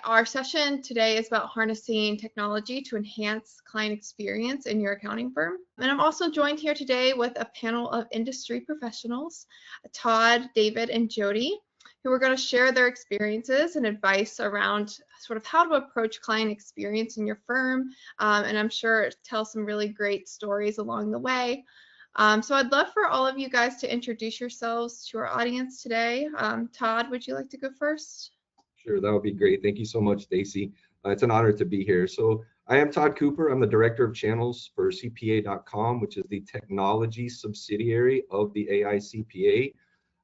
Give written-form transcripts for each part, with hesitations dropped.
our session today is about harnessing technology to enhance client experience in your accounting firm. And I'm also joined here today with a panel of industry professionals, Todd, David, and Jody, who are going to share their experiences and advice around sort of how to approach client experience in your firm, and I'm sure tell some really great stories along the way. So I'd love for all of you guys to introduce yourselves to our audience today. Todd, would you like to go first? Sure, that would be great. Thank you so much, Stacy. It's an honor to be here. So I am Todd Cooper. I'm the Director of Channels for CPA.com, which is the technology subsidiary of the AI CPA.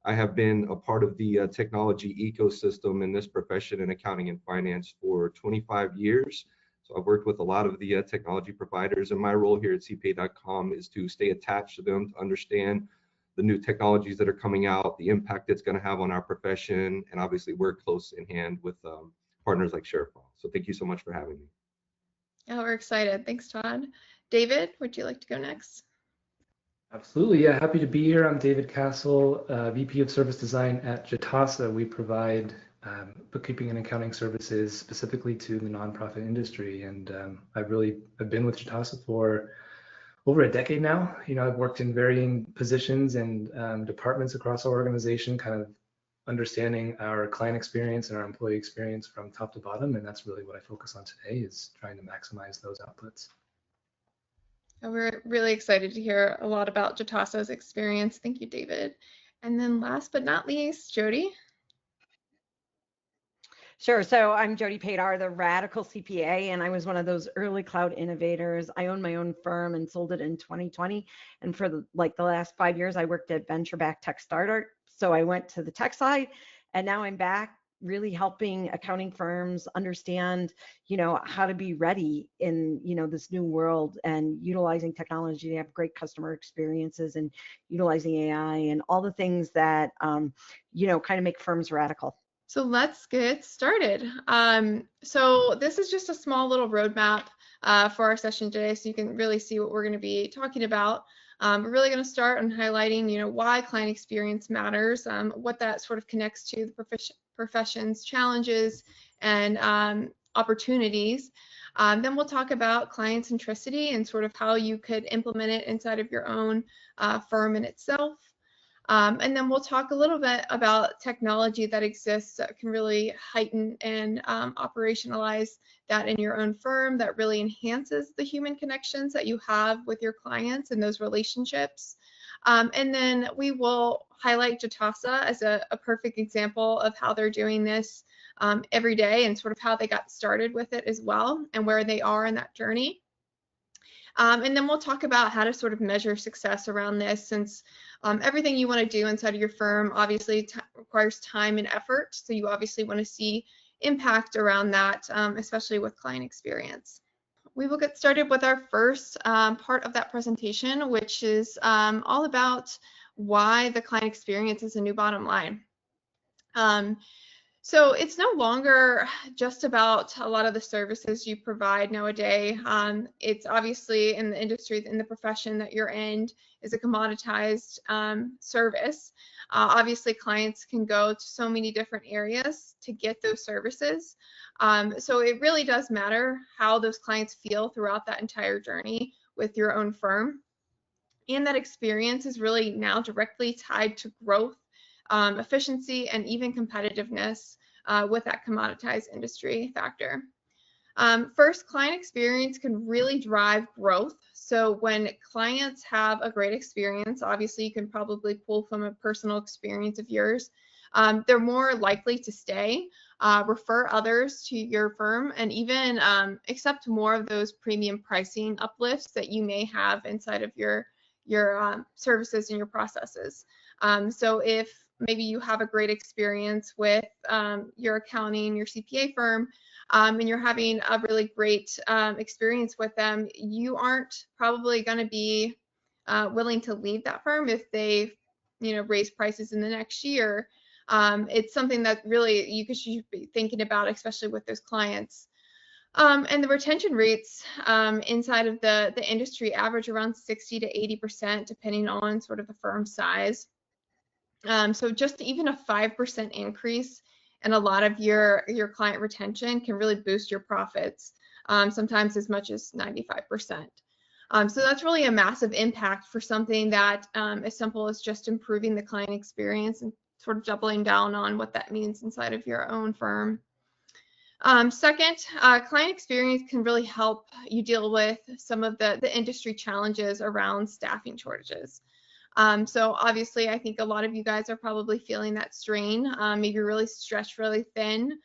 I have been a part of the technology ecosystem in this profession in accounting and finance for 25 years. So I've worked with a lot of the technology providers, and my role here at CPA.com is to stay attached to them, to understand the new technologies that are coming out, the impact it's going to have on our profession, and obviously work close in hand with partners like ShareFile. So thank you so much for having me. Oh, we're excited. Thanks, Todd. David, would you like to go next? Absolutely, yeah, happy to be here. I'm David Cassel, VP of Service Design at Jitasa. We provide bookkeeping and accounting services specifically to the nonprofit industry, and I've been with Jitasa for over a decade now. You know, I've worked in varying positions and departments across our organization, kind of understanding our client experience and our employee experience from top to bottom, and that's really what I focus on today, is trying to maximize those outputs. We're really excited to hear a lot about Jitasa's experience. Thank you, David. And then last but not least, Jody. Sure. So I'm Jody Padar, the Radical CPA, and I was one of those early cloud innovators. I own my own firm and sold it in 2020. And for the last 5 years, I worked at venture-backed tech startup. So I went to the tech side, and now I'm back really helping accounting firms understand, how to be ready in, this new world, and utilizing technology to have great customer experiences, and utilizing AI and all the things that, kind of make firms radical. So let's get started. So this is just a small little roadmap for our session today, so you can really see what we're going to be talking about. We're really going to start on highlighting, why client experience matters, what that sort of connects to the profession's challenges and opportunities. Then we'll talk about client centricity and sort of how you could implement it inside of your own firm in itself. And then we'll talk a little bit about technology that exists that can really heighten and operationalize that in your own firm, that really enhances the human connections that you have with your clients and those relationships. And then we will highlight Jitasa as a perfect example of how they're doing this every day, and sort of how they got started with it as well, and where they are in that journey. And then we'll talk about how to sort of measure success around this, since everything you want to do inside of your firm obviously requires time and effort. So you obviously want to see impact around that, especially with client experience. We will get started with our first part of that presentation, which is all about why the client experience is a new bottom line. So it's no longer just about a lot of the services you provide nowadays. It's obviously, in the industry, in the profession that you're in, is a commoditized service. Obviously, clients can go to so many different areas to get those services. So it really does matter how those clients feel throughout that entire journey with your own firm. And that experience is really now directly tied to growth, efficiency, and even competitiveness with that commoditized industry factor. First, client experience can really drive growth. So when clients have a great experience, obviously you can probably pull from a personal experience of yours, they're more likely to stay, refer others to your firm, and even accept more of those premium pricing uplifts that you may have inside of your services and your processes. So if maybe you have a great experience with your accounting, your CPA firm, and you're having a really great experience with them, you aren't probably going to be willing to leave that firm if they, raise prices in the next year. It's something that really you should be thinking about, especially with those clients. And the retention rates inside of the industry average around 60 to 80%, depending on sort of the firm size. So just even a 5% increase and a lot of your client retention can really boost your profits, sometimes as much as 95%. So that's really a massive impact for something that as simple as just improving the client experience and sort of doubling down on what that means inside of your own firm. Second, client experience can really help you deal with some of the industry challenges around staffing shortages. So obviously, I think a lot of you guys are probably feeling that strain, maybe really stretched really thin.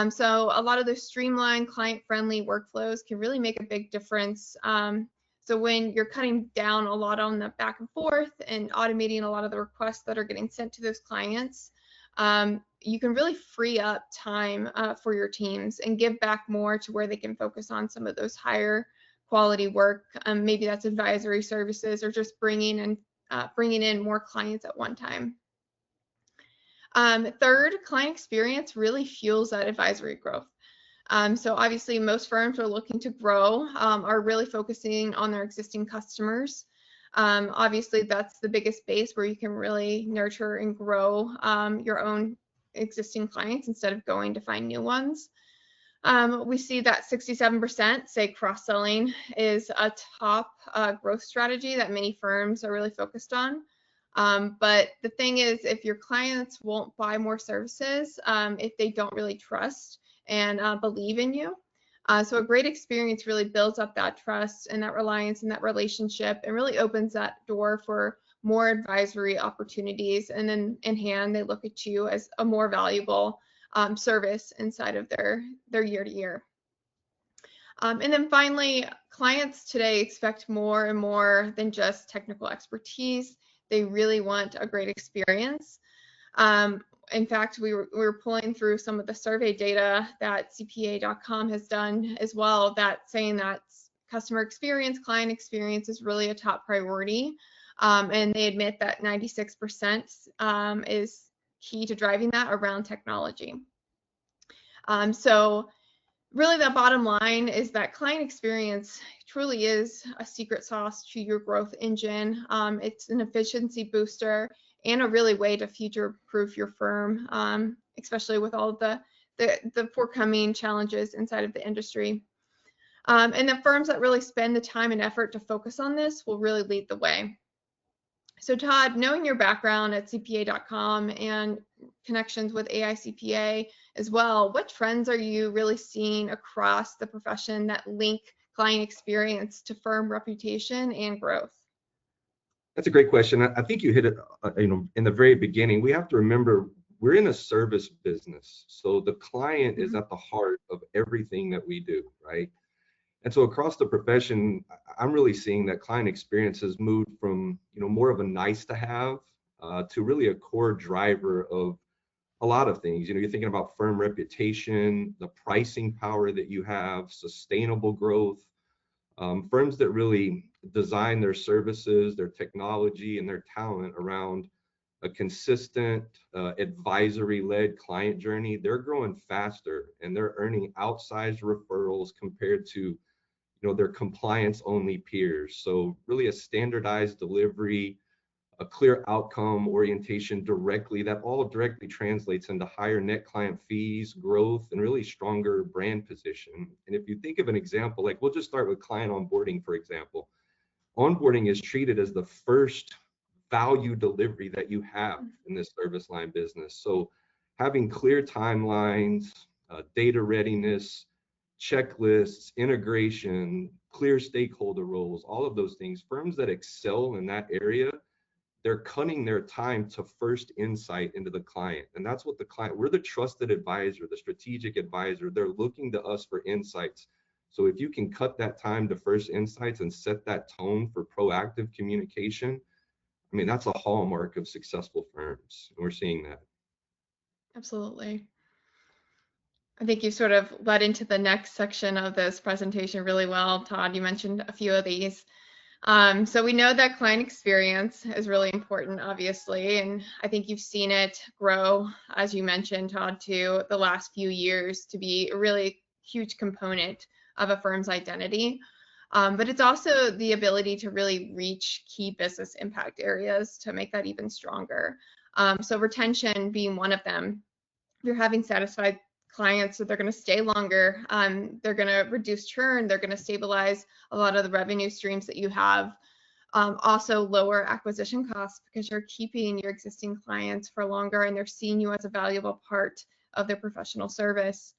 So a lot of those streamlined, client-friendly workflows can really make a big difference. So when you're cutting down a lot on the back and forth and automating a lot of the requests that are getting sent to those clients, you can really free up time for your teams and give back more to where they can focus on some of those higher quality work. Maybe that's advisory services or just bringing in more clients at one time. Third, client experience really fuels that advisory growth. So obviously most firms are looking to grow, are really focusing on their existing customers. Obviously that's the biggest base where you can really nurture and grow your own existing clients instead of going to find new ones. We see that 67% say cross-selling is a top growth strategy that many firms are really focused on. But the thing is, if your clients won't buy more services, if they don't really trust and believe in you. So a great experience really builds up that trust and that reliance and that relationship and really opens that door for more advisory opportunities. And then in hand, they look at you as a more valuable service inside of their year to year. And then finally, clients today expect more and more than just technical expertise. They really want a great experience. In fact, we were pulling through some of the survey data that CPA.com has done as well, that saying that customer experience, client experience is really a top priority. And they admit that 96% is key to driving that around technology. So really the bottom line is that client experience truly is a secret sauce to your growth engine. It's an efficiency booster and a really way to future-proof your firm, especially with all of the forthcoming challenges inside of the industry. And the firms that really spend the time and effort to focus on this will really lead the way. So Todd, knowing your background at CPA.com and connections with AI CPA as well, what trends are you really seeing across the profession that link client experience to firm reputation and growth? That's a great question. I think you hit it, in the very beginning. We have to remember we're in a service business, so the client is at the heart of everything that we do, right? And so across the profession, I'm really seeing that client experience has moved from more of a nice to have to really a core driver of a lot of things. You're thinking about firm reputation, the pricing power that you have, sustainable growth. Firms that really design their services, their technology, and their talent around a consistent advisory-led client journey, they're growing faster and they're earning outsized referrals compared to their compliance-only peers. So really a standardized delivery, a clear outcome orientation that all directly translates into higher net client fees, growth, and really stronger brand position. And if you think of an example, like we'll just start with client onboarding, for example. Onboarding is treated as the first value delivery that you have in this service line business. So having clear timelines, data readiness, checklists, integration, clear stakeholder roles, all of those things, firms that excel in that area, they're cutting their time to first insight into the client. And that's what we're the trusted advisor, the strategic advisor. They're looking to us for insights. So if you can cut that time to first insights and set that tone for proactive communication, that's a hallmark of successful firms. And we're seeing that. Absolutely. I think you sort of led into the next section of this presentation really well, Todd. You mentioned a few of these. So we know that client experience is really important, obviously, and I think you've seen it grow, as you mentioned, Todd, too, the last few years to be a really huge component of a firm's identity. But it's also the ability to really reach key business impact areas to make that even stronger. So retention being one of them. you're having satisfied clients, so they're going to stay longer. They're going to reduce churn. They're going to stabilize a lot of the revenue streams that you have. Also lower acquisition costs because you're keeping your existing clients for longer and they're seeing you as a valuable part of their professional service.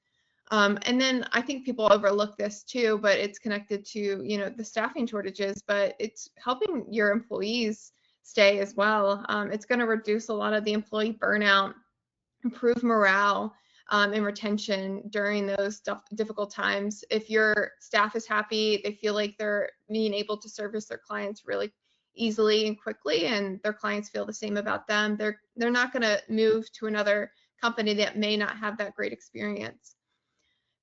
And then I think people overlook this too, but it's connected to, you know, the staffing shortages, but it's helping your employees stay as well. It's going to reduce a lot of the employee burnout, improve morale, and retention during those difficult times. If your staff is happy, they feel like they're being able to service their clients really easily and quickly, and their clients feel the same about them, they're not going to move to another company that may not have that great experience.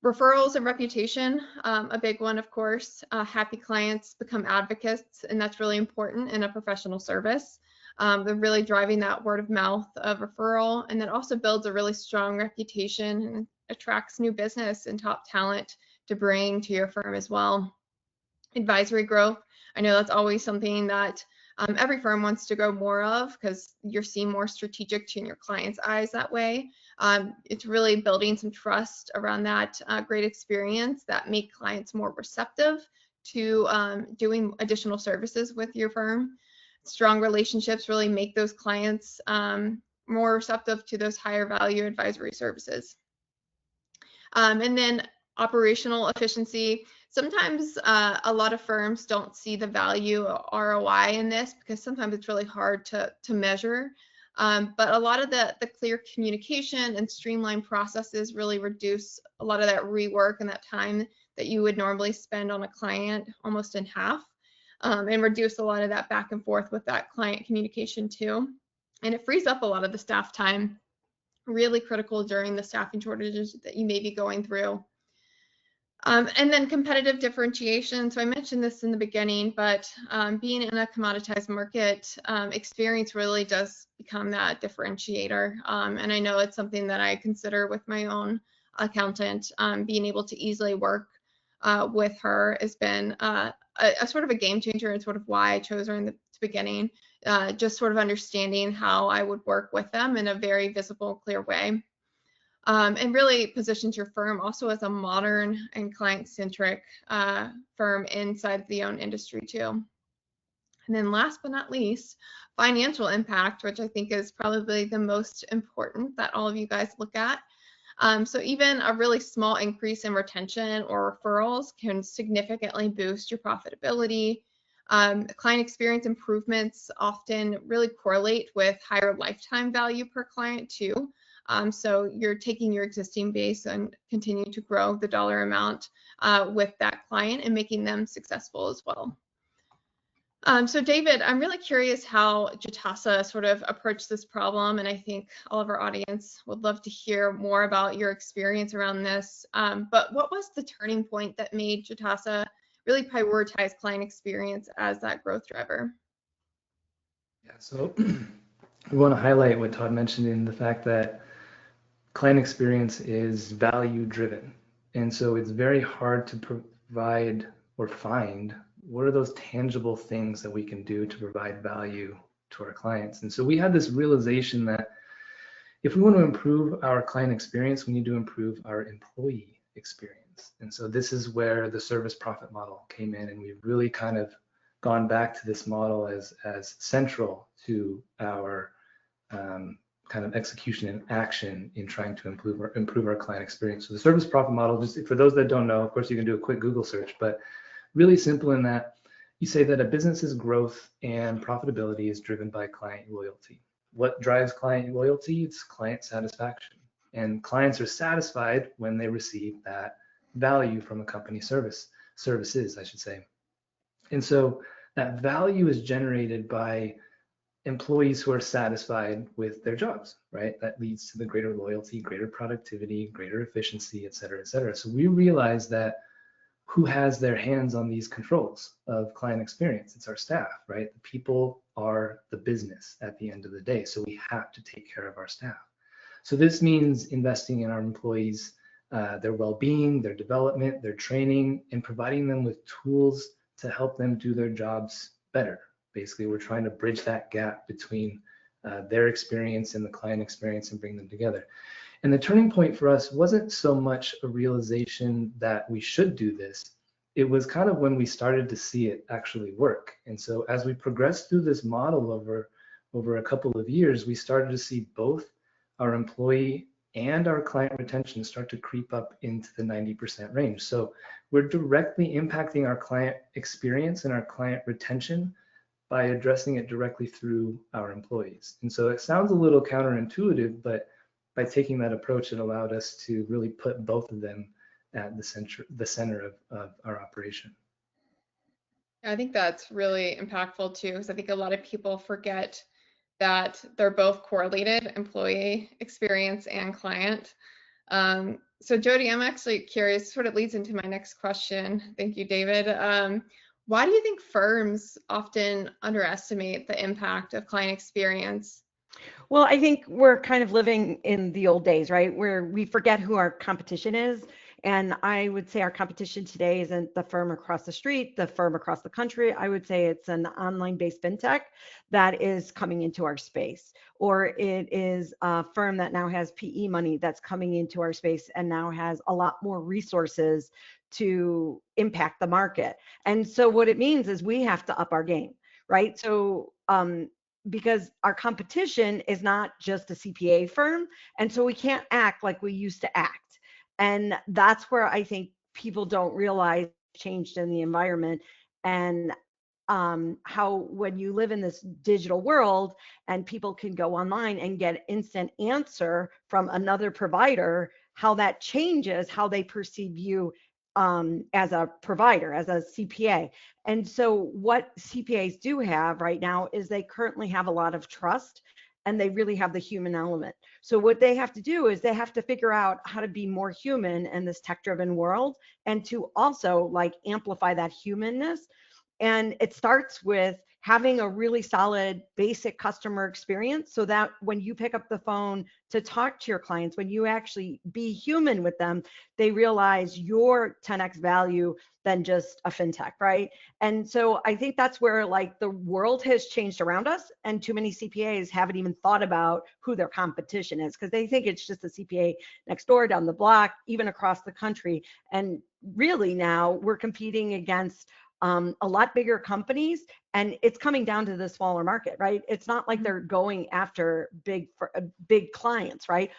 Referrals and reputation, a big one, of course. Happy clients become advocates, and that's really important in a professional service. They're really driving that word of mouth of referral, and that also builds a really strong reputation and attracts new business and top talent to bring to your firm as well. Advisory growth, I know that's always something that every firm wants to grow more of because you're seen more strategic to your clients' eyes that way. It's really building some trust around that great experience that make clients more receptive to doing additional services with your firm. Strong relationships really make those clients more receptive to those higher value advisory services. And then operational efficiency. Sometimes a lot of firms don't see the value ROI in this because sometimes it's really hard to measure. But a lot of the clear communication and streamlined processes really reduce a lot of that rework and that time that you would normally spend on a client almost in half. And reduce a lot of that back and forth with that client communication too. And it frees up a lot of the staff time, really critical during the staffing shortages that you may be going through. And then competitive differentiation. So I mentioned this in the beginning, but being in a commoditized market, experience really does become that differentiator. And I know it's something that I consider with my own accountant. Being able to easily work with her has been a sort of a game changer, and sort of why I chose her in the beginning, just sort of understanding how I would work with them in a very visible, clear way. And really positions your firm also as a modern and client-centric firm inside the own industry too. And then last but not least, financial impact, which I think is probably the most important that all of you guys look at. So even a really small increase in retention or referrals can significantly boost your profitability. Client experience improvements often really correlate with higher lifetime value per client too. So you're taking your existing base and continuing to grow the dollar amount with that client and making them successful as well. So David, I'm really curious how Jitasa sort of approached this problem, and I think all of our audience would love to hear more about your experience around this. But what was the turning point that made Jitasa really prioritize client experience as that growth driver? Yeah, so we want to highlight what Todd mentioned in the fact that client experience is value driven. And so it's very hard to provide or find what are those tangible things that we can do to provide value to our clients. And so we had this realization that if we want to improve our client experience, we need to improve our employee experience. And so this is where the service profit model came in, and we've really kind of gone back to this model as central to our kind of execution and action in trying to improve our client experience. So the service profit model, just for those that don't know, of course you can do a quick Google search, but really simple in that you say that a business's growth and profitability is driven by client loyalty. What drives client loyalty? It's client satisfaction. And clients are satisfied when they receive that value from a company services, I should say. And so that value is generated by employees who are satisfied with their jobs, right? That leads to the greater loyalty, greater productivity, greater efficiency, et cetera, et cetera. So we realize that who has their hands on these controls of client experience? It's our staff, right? The people are the business at the end of the day. So we have to take care of our staff. So this means investing in our employees, their well-being, their development, their training, and providing them with tools to help them do their jobs better. Basically, we're trying to bridge that gap between their experience and the client experience and bring them together. And the turning point for us wasn't so much a realization that we should do this. It was kind of when we started to see it actually work. And so as we progressed through this model over a couple of years, we started to see both our employee and our client retention start to creep up into the 90% range. So we're directly impacting our client experience and our client retention by addressing it directly through our employees. And so it sounds a little counterintuitive, but by taking that approach, it allowed us to really put both of them at the center of our operation. I think that's really impactful too, because I think a lot of people forget that they're both correlated, employee experience and client. So Jody, I'm actually curious, sort of leads into my next question. Thank you, David. Why do you think firms often underestimate the impact of client experience? Well, I think we're kind of living in the old days, right? Where we forget who our competition is. And I would say our competition today isn't the firm across the street, the firm across the country. I would say it's an online-based fintech that is coming into our space, or it is a firm that now has PE money that's coming into our space and now has a lot more resources to impact the market. And so what it means is we have to up our game, right? So because our competition is not just a CPA firm, and so we can't act like we used to act. And that's where I think people don't realize changed in the environment, and how when you live in this digital world and people can go online and get instant answer from another provider, how that changes how they perceive you as a provider, as a CPA. And so what CPAs do have right now is they currently have a lot of trust, and they really have the human element. So what they have to do is they have to figure out how to be more human in this tech-driven world, and to also like amplify that humanness. And it starts with having a really solid basic customer experience, so that when you pick up the phone to talk to your clients, when you actually be human with them, they realize your 10x value than just a fintech, right? And so I think that's where like the world has changed around us, and too many CPAs haven't even thought about who their competition is, because they think it's just a CPA next door, down the block, even across the country. And really now we're competing against a lot bigger companies, and it's coming down to the smaller market, right? It's not like they're going after big clients, right?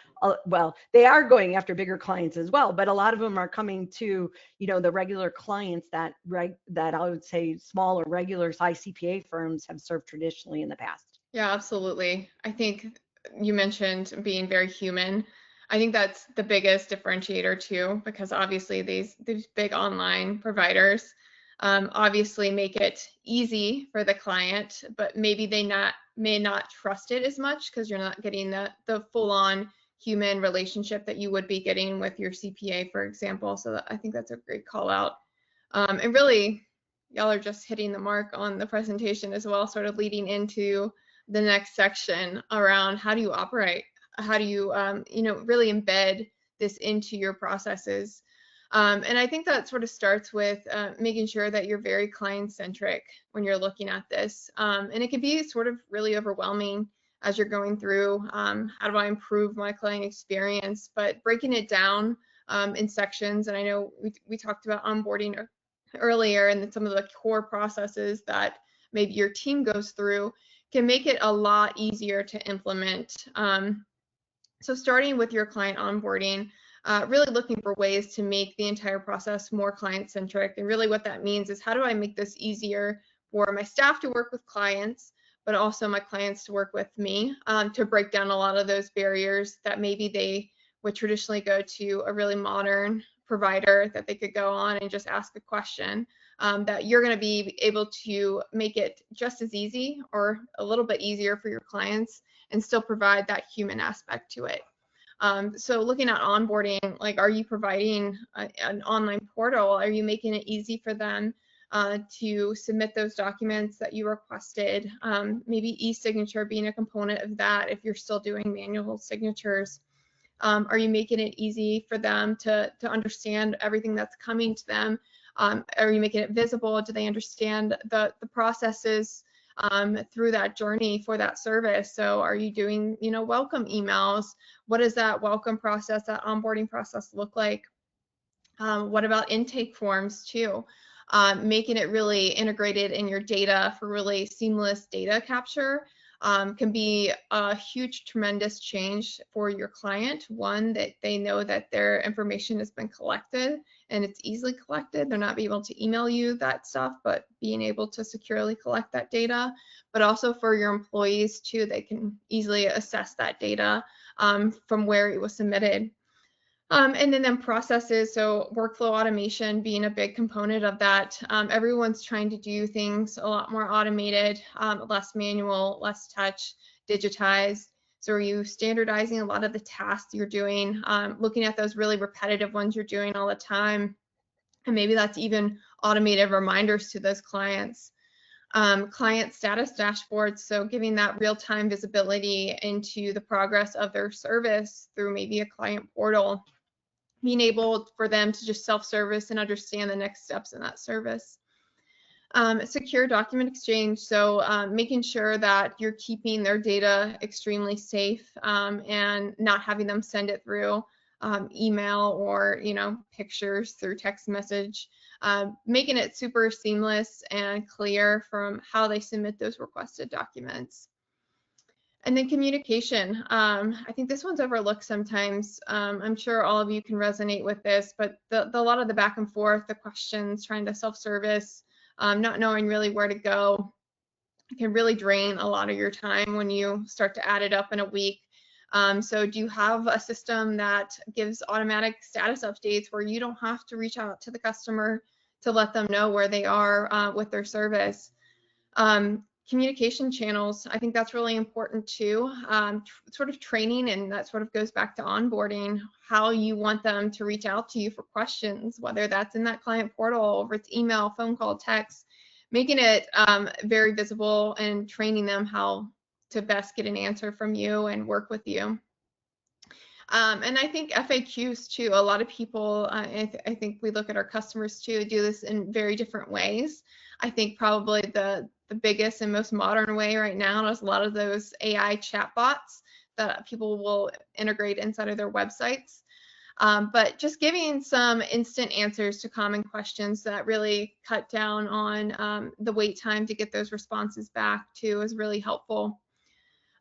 Well, they are going after bigger clients as well, but a lot of them are coming to, the regular clients that I would say small or regular size CPA firms have served traditionally in the past. Yeah, absolutely. I think you mentioned being very human. I think that's the biggest differentiator too, because obviously these big online providers obviously make it easy for the client, but maybe they may not trust it as much, because you're not getting the full-on human relationship that you would be getting with your CPA, for example. So I think that's a great call out. And really, y'all are just hitting the mark on the presentation as well, sort of leading into the next section around how do you operate, how do you really embed this into your processes. And I think that sort of starts with making sure that you're very client-centric when you're looking at this. And it can be sort of really overwhelming as you're going through, how do I improve my client experience, but breaking it down in sections. And I know we talked about onboarding earlier, and some of the core processes that maybe your team goes through can make it a lot easier to implement. So starting with your client onboarding, really looking for ways to make the entire process more client-centric. And really what that means is, how do I make this easier for my staff to work with clients, but also my clients to work with me, to break down a lot of those barriers that maybe they would traditionally go to a really modern provider that they could go on and just ask a question, that you're going to be able to make it just as easy or a little bit easier for your clients and still provide that human aspect to it. So looking at onboarding, like, are you providing an online portal? Are you making it easy for them to submit those documents that you requested? Maybe e-signature being a component of that if you're still doing manual signatures. Are you making it easy for them to understand everything that's coming to them? Are you making it visible? Do they understand the processes through that journey for that service. So are you doing, welcome emails? What does that welcome process, that onboarding process look like? What about intake forms too? Making it really integrated in your data for really seamless data capture can be a huge, tremendous change for your client. One, that they know that their information has been collected and it's easily collected. They're not being able to email you that stuff, but being able to securely collect that data. But also for your employees too, they can easily assess that data from where it was submitted. And then processes, so workflow automation being a big component of that. Everyone's trying to do things a lot more automated, less manual, less touch, digitized. So are you standardizing a lot of the tasks you're doing, looking at those really repetitive ones you're doing all the time, and maybe that's even automated reminders to those clients. Client status dashboards, so giving that real-time visibility into the progress of their service through maybe a client portal, being able for them to just self-service and understand the next steps in that service. Secure document exchange, so making sure that you're keeping their data extremely safe and not having them send it through email or pictures through text message, making it super seamless and clear from how they submit those requested documents. And then communication. I think this one's overlooked sometimes. I'm sure all of you can resonate with this, but a lot of the back and forth, the questions, trying to self-service, not knowing really where to go, can really drain a lot of your time when you start to add it up in a week. So do you have a system that gives automatic status updates where you don't have to reach out to the customer to let them know where they are with their service? Communication channels, I think that's really important too. Sort of training, and that sort of goes back to onboarding, how you want them to reach out to you for questions, whether that's in that client portal, or it's email, phone call, text, making it very visible and training them how to best get an answer from you and work with you. And I think FAQs too, a lot of people, I think we look at our customers too, do this in very different ways. I think probably the biggest and most modern way right now is a lot of those AI chatbots that people will integrate inside of their websites. But just giving some instant answers to common questions that really cut down on the wait time to get those responses back too is really helpful.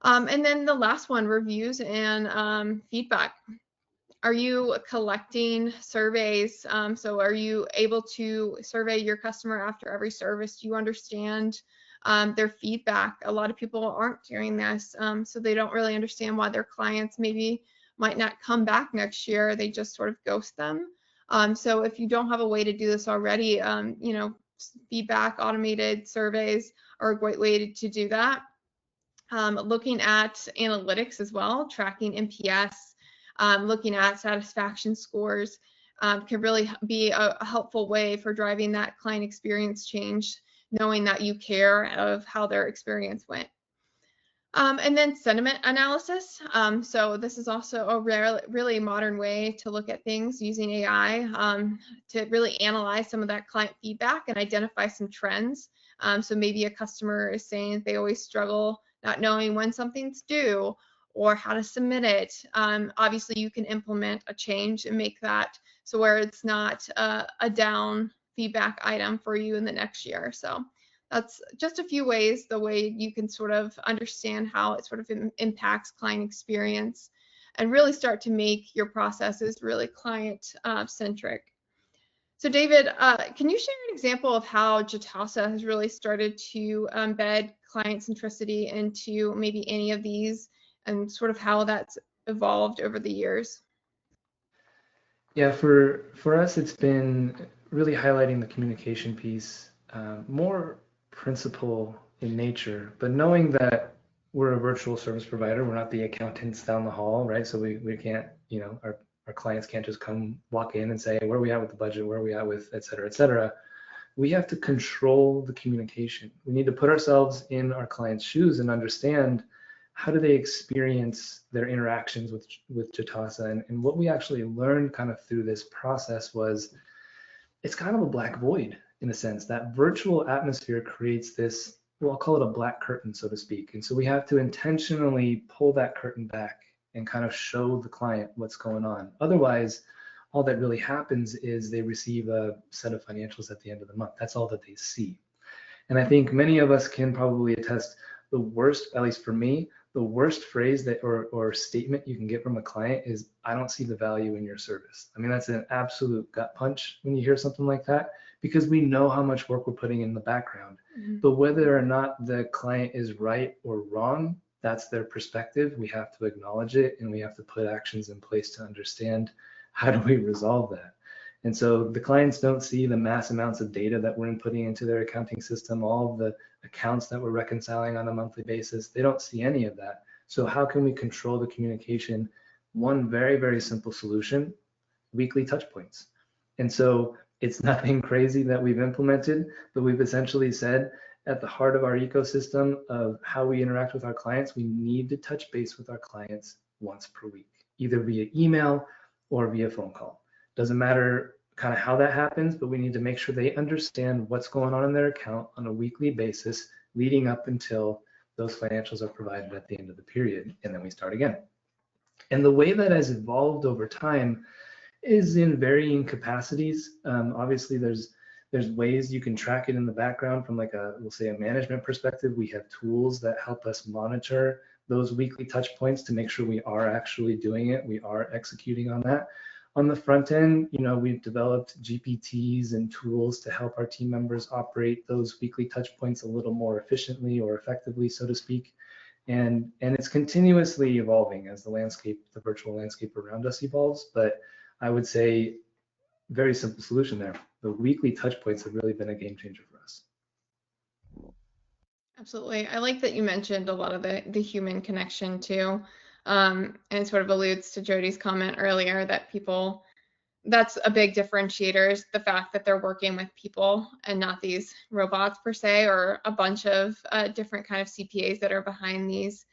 And then the last one, reviews and feedback. Are you collecting surveys? So are you able to survey your customer after every service? Do you understand their feedback? A lot of people aren't doing this, so they don't really understand why their clients maybe might not come back next year. They just sort of ghost them. So if you don't have a way to do this already, feedback, automated surveys are a great way to do that. Looking at analytics as well, tracking NPS, looking at satisfaction scores can really be a helpful way for driving that client experience change, knowing that you care of how their experience went. And then sentiment analysis. So this is also a really modern way to look at things using AI to really analyze some of that client feedback and identify some trends. So maybe a customer is saying that they always struggle not knowing when something's due or how to submit it. Obviously, you can implement a change and make that so where it's not a down feedback item for you in the next year. So that's just a few ways, the way you can sort of understand how it sort of impacts client experience and really start to make your processes really client centric. So David, can you share an example of how Jitasa has really started to embed client centricity into maybe any of these and sort of how that's evolved over the years? Yeah, for us, it's been really highlighting the communication piece, more principle in nature, but knowing that we're a virtual service provider, we're not the accountants down the hall, right? So we can't, our clients can't just come walk in and say, where are we at with the budget? Where are we at with et cetera, et cetera. We have to control the communication. We need to put ourselves in our clients' shoes and understand how do they experience their interactions with Jitasa. And what we actually learned kind of through this process was it's kind of a black void in a sense. That virtual atmosphere creates this well, I'll call it a black curtain, so to speak. And so we have to intentionally pull that curtain back and kind of show the client what's going on. Otherwise, all that really happens is they receive a set of financials at the end of the month. That's all that they see. And I think many of us can probably attest the worst, at least for me, the worst phrase that or statement you can get from a client is, I don't see the value in your service. I mean, that's an absolute gut punch when you hear something like that, because we know how much work we're putting in the background. Mhm. But whether or not the client is right or wrong, that's their perspective. We have to acknowledge it, and we have to put actions in place to understand how do we resolve that. And so the clients don't see the mass amounts of data that we're inputting into their accounting system, all of the accounts that we're reconciling on a monthly basis. They don't see any of that. So how can we control the communication? One very, very simple solution: weekly touch points. And so it's nothing crazy that we've implemented, but we've essentially said, at the heart of our ecosystem of how we interact with our clients, we need to touch base with our clients once per week, either via email or via phone call. Doesn't matter kind of how that happens, but we need to make sure they understand what's going on in their account on a weekly basis, leading up until those financials are provided at the end of the period, and then we start again. And the way that has evolved over time is in varying capacities. Obviously, there's ways you can track it in the background from, like, we'll say a management perspective. We have tools that help us monitor those weekly touch points to make sure we are actually doing it, we are executing on that. On the front end, we've developed GPTs and tools to help our team members operate those weekly touch points a little more efficiently or effectively, so to speak. And it's continuously evolving as the virtual landscape around us evolves. But I would say, very simple solution there. The weekly touch points have really been a game changer for us. Absolutely. I like that you mentioned a lot of the human connection too. And it sort of alludes to Jody's comment earlier that that's a big differentiator, is the fact that they're working with people and not these robots per se, or a bunch of different kind of CPAs that are behind these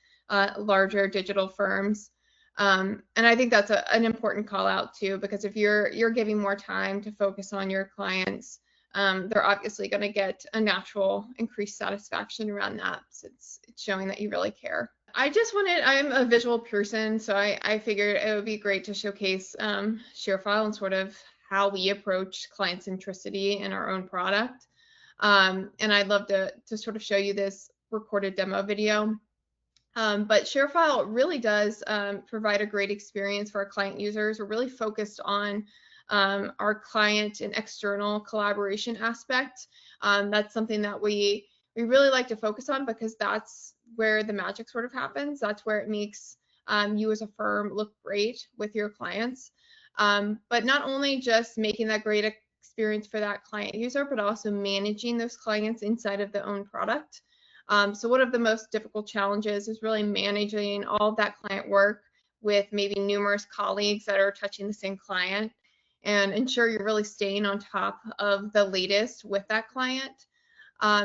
larger digital firms. And I think that's an important call out too, because if you're giving more time to focus on your clients, they're obviously going to get a natural increased satisfaction around that. So it's showing that you really care. I'm a visual person, so I figured it would be great to showcase ShareFile and sort of how we approach client centricity in our own product. And I'd love to sort of show you this recorded demo video. But ShareFile really does provide a great experience for our client users. We're really focused on our client and external collaboration aspect. That's something that we really like to focus on, because that's where the magic sort of happens. That's where it makes you as a firm look great with your clients. But not only just making that great experience for that client user, but also managing those clients inside of the own product. So one of the most difficult challenges is really managing all of that client work with maybe numerous colleagues that are touching the same client, and ensure you're really staying on top of the latest with that client.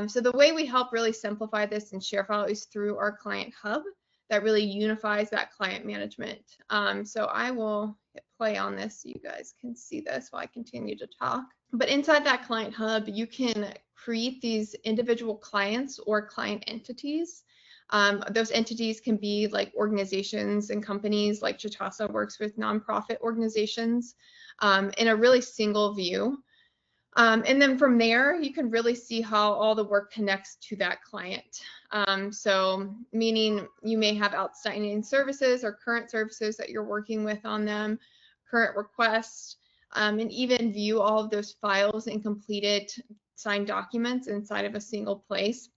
So the way we help really simplify this in ShareFile is through our client hub that really unifies that client management. So I will hit play on this so you guys can see this while I continue to talk. But inside that client hub, you can create these individual clients or client entities. Those entities can be like organizations and companies, like Jitasa works with nonprofit organizations, in a really single view. And then from there, you can really see how all the work connects to that client. So meaning you may have outstanding services or current services that you're working with on them, current requests, and even view all of those files and completed signed documents inside of a single place.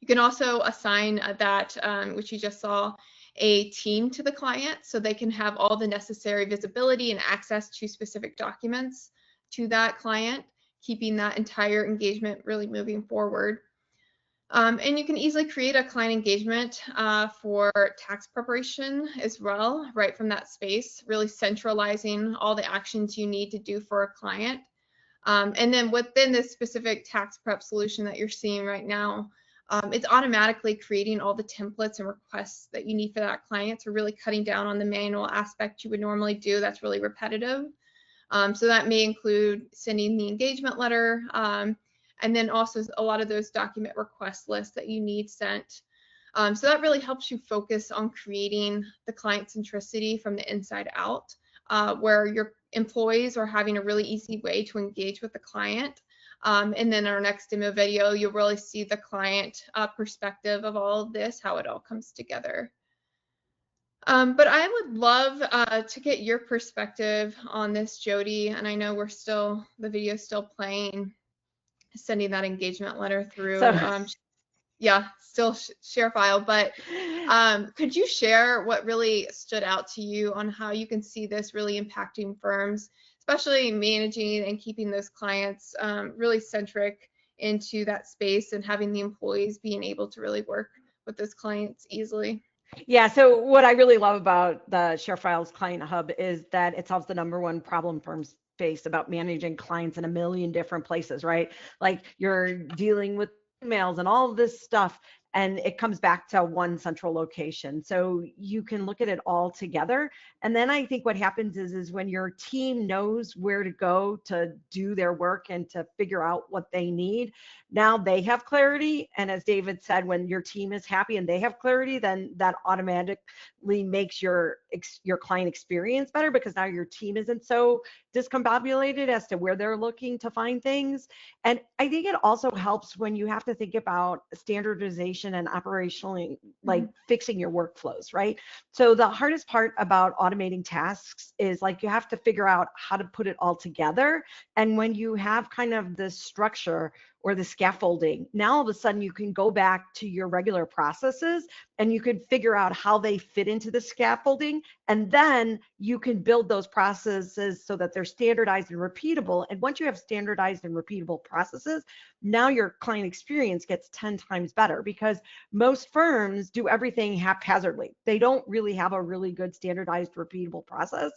You can also assign that, which you just saw, a team to the client, so they can have all the necessary visibility and access to specific documents to that client, keeping that entire engagement really moving forward. And you can easily create a client engagement for tax preparation as well, right from that space, really centralizing all the actions you need to do for a client. And then within this specific tax prep solution that you're seeing right now, it's automatically creating all the templates and requests that you need for that client. So really cutting down on the manual aspect you would normally do that's really repetitive. So that may include sending the engagement letter, and then also a lot of those document request lists that you need sent. So that really helps you focus on creating the client centricity from the inside out, where your employees are having a really easy way to engage with the client. And then our next demo video, you'll really see the client perspective of all of this, how it all comes together. But I would love to get your perspective on this, Jody. And I know the video's still playing, sending that engagement letter through. Yeah, still ShareFile, but could you share what really stood out to you on how you can see this really impacting firms, especially managing and keeping those clients really centric into that space and having the employees being able to really work with those clients easily? Yeah, so what I really love about the ShareFile's Client Hub is that it solves the #1 problem firms face about managing clients in a million different places, right? Like you're dealing with emails and all of this stuff, and it comes back to one central location. So you can look at it all together. And then I think what happens is when your team knows where to go to do their work and to figure out what they need, now they have clarity. And as David said, when your team is happy and they have clarity, then that automatically makes your client experience better, because now your team isn't so discombobulated as to where they're looking to find things. And I think it also helps when you have to think about standardization and operationally, like fixing your workflows, right? So the hardest part about automating tasks is like you have to figure out how to put it all together. And when you have kind of this structure or the scaffolding, now all of a sudden you can go back to your regular processes and you can figure out how they fit into the scaffolding. And then you can build those processes so that they're standardized and repeatable. And once you have standardized and repeatable processes, now your client experience gets 10 times better, because most firms do everything haphazardly. They don't really have a really good standardized, repeatable process.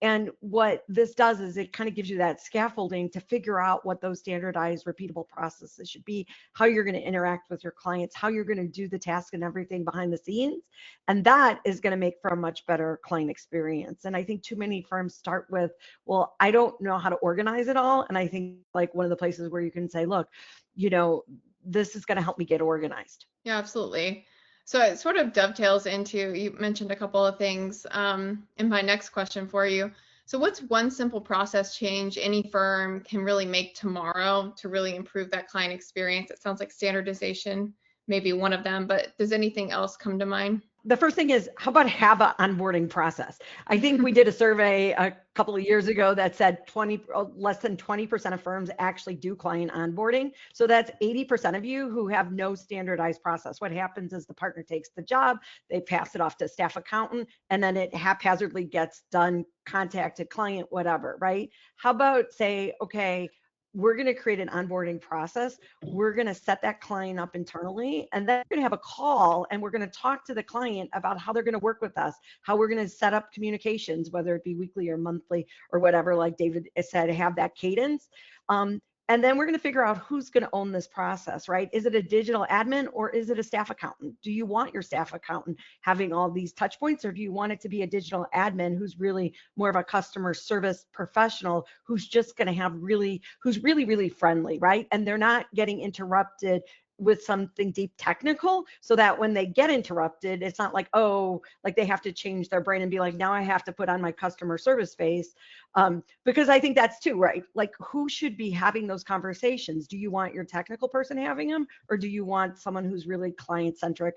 And what this does is it kind of gives you that scaffolding to figure out what those standardized, repeatable processes should be, how you're going to interact with your clients, how you're going to do the task and everything behind the scenes. And that is going to make for a much better client experience. And I think too many firms start with, well, I don't know how to organize it all. And I think like one of the places where you can say, look, you know, this is going to help me get organized. Yeah, absolutely. So it sort of dovetails into, you mentioned a couple of things in my next question for you. So what's one simple process change any firm can really make tomorrow to really improve that client experience? It sounds like standardization may be one of them, but does anything else come to mind? The first thing is, how about have an onboarding process? I think we did a survey a couple of years ago that said less than 20% of firms actually do client onboarding. So that's 80% of you who have no standardized process. What happens is the partner takes the job, they pass it off to staff accountant, and then it haphazardly gets done, contacted client, whatever, right? How about say, okay, we're going to create an onboarding process. We're going to set that client up internally, and then we're going to have a call and we're going to talk to the client about how they're going to work with us, how we're going to set up communications, whether it be weekly or monthly or whatever, like David said, have that cadence. And then we're going to figure out who's going to own this process, right? Is it a digital admin or is it a staff accountant? Do you want your staff accountant having all these touch points, or do you want it to be a digital admin who's really more of a customer service professional who's just going to have who's really friendly, right? And they're not getting interrupted with something deep technical, so that when they get interrupted, it's not like, oh, like they have to change their brain and be like, now I have to put on my customer service face. Because I think that's too, right? Like, who should be having those conversations? Do you want your technical person having them, or do you want someone who's really client-centric,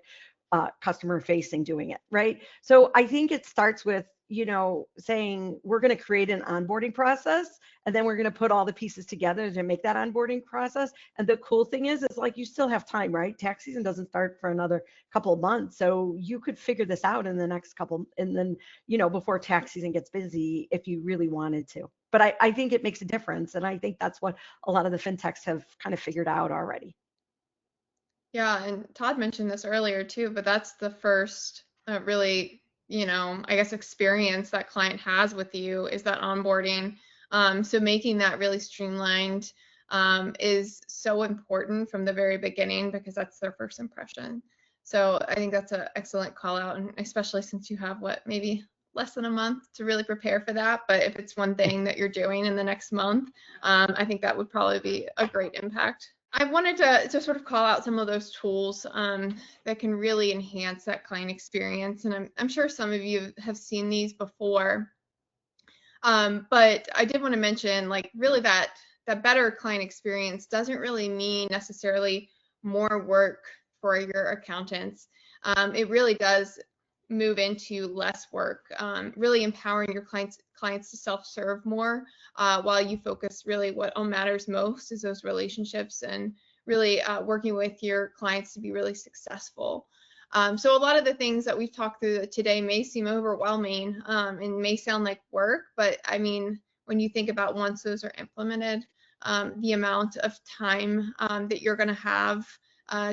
customer-facing doing it, right? So I think it starts with, you know, saying we're going to create an onboarding process, and then we're going to put all the pieces together to make that onboarding process. And the cool thing is like you still have time, right? Tax season doesn't start for another couple of months, so you could figure this out in the next couple, and then, you know, before tax season gets busy, if you really wanted to. But I think it makes a difference, and I think that's what a lot of the fintechs have kind of figured out already. Yeah, and Todd mentioned this earlier too, but that's the first really, you know, I guess experience that client has with you is that onboarding. So making that really streamlined is so important from the very beginning, because that's their first impression. So I think that's an excellent call out, and especially since you have maybe less than a month to really prepare for that. But if it's one thing that you're doing in the next month, I think that would probably be a great impact. I wanted to sort of call out some of those tools that can really enhance that client experience. And I'm sure some of you have seen these before. But I did want to mention, like, really that better client experience doesn't really mean necessarily more work for your accountants. It really does move into less work, really empowering your clients to self-serve more, while you focus really what matters most is those relationships and really working with your clients to be really successful. So a lot of the things that we've talked through today may seem overwhelming and may sound like work, but I mean, when you think about once those are implemented, the amount of time that you're going to have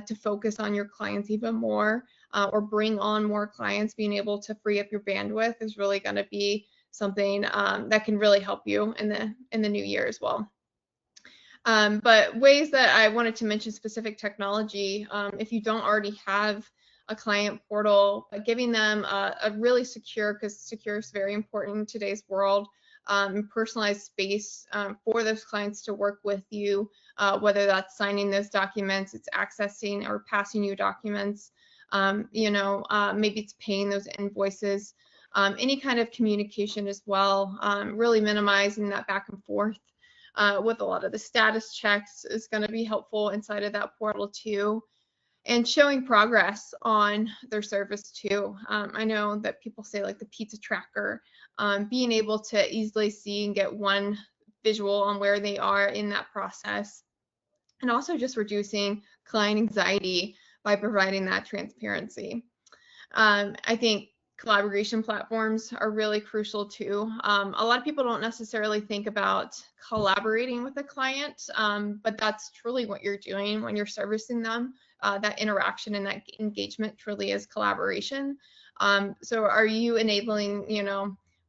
to focus on your clients even more, or bring on more clients, being able to free up your bandwidth is really going to be something that can really help you in the new year as well. But ways that I wanted to mention specific technology, if you don't already have a client portal, giving them a really secure, because secure is very important in today's world, personalized space for those clients to work with you, whether that's signing those documents, it's accessing or passing you documents, maybe it's paying those invoices, any kind of communication as well, really minimizing that back and forth with a lot of the status checks is going to be helpful inside of that portal too. And showing progress on their service too. I know that people say like the pizza tracker, being able to easily see and get one visual on where they are in that process. And also just reducing client anxiety by providing that transparency. I think collaboration platforms are really crucial too. A lot of people don't necessarily think about collaborating with a client, but that's truly what you're doing when you're servicing them. That interaction and that engagement truly is collaboration. So are you enabling,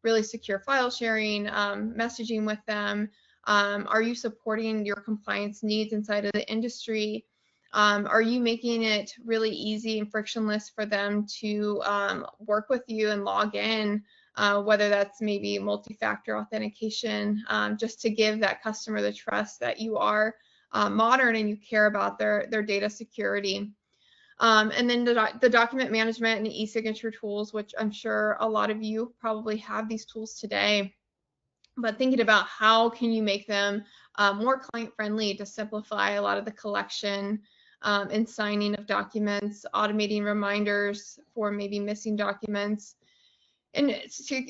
really secure file sharing, messaging with them? Are you supporting your compliance needs inside of the industry? Are you making it really easy and frictionless for them to work with you and log in, whether that's maybe multi-factor authentication, just to give that customer the trust that you are modern and you care about their data security. And then the document management and e-signature tools, which I'm sure a lot of you probably have these tools today, but thinking about how can you make them more client friendly to simplify a lot of the collection and signing of documents, automating reminders for maybe missing documents, and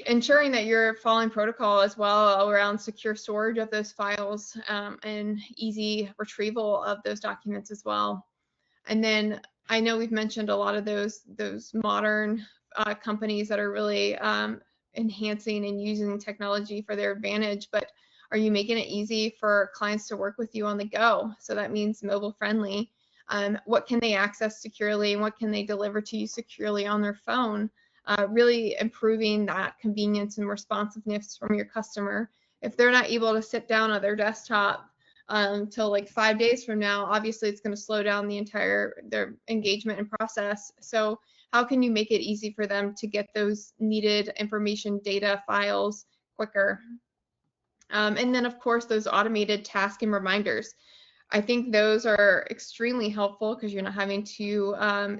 ensuring that you're following protocol as well around secure storage of those files and easy retrieval of those documents as well. And then I know we've mentioned a lot of those modern companies that are really enhancing and using technology for their advantage, but are you making it easy for clients to work with you on the go? So that means mobile friendly. What can they access securely and what can they deliver to you securely on their phone? Really improving that convenience and responsiveness from your customer. If they're not able to sit down at their desktop until like 5 days from now, obviously it's going to slow down their engagement and process. So how can you make it easy for them to get those needed information, data, files quicker? And then of course those automated task and reminders. I think those are extremely helpful because you're not having to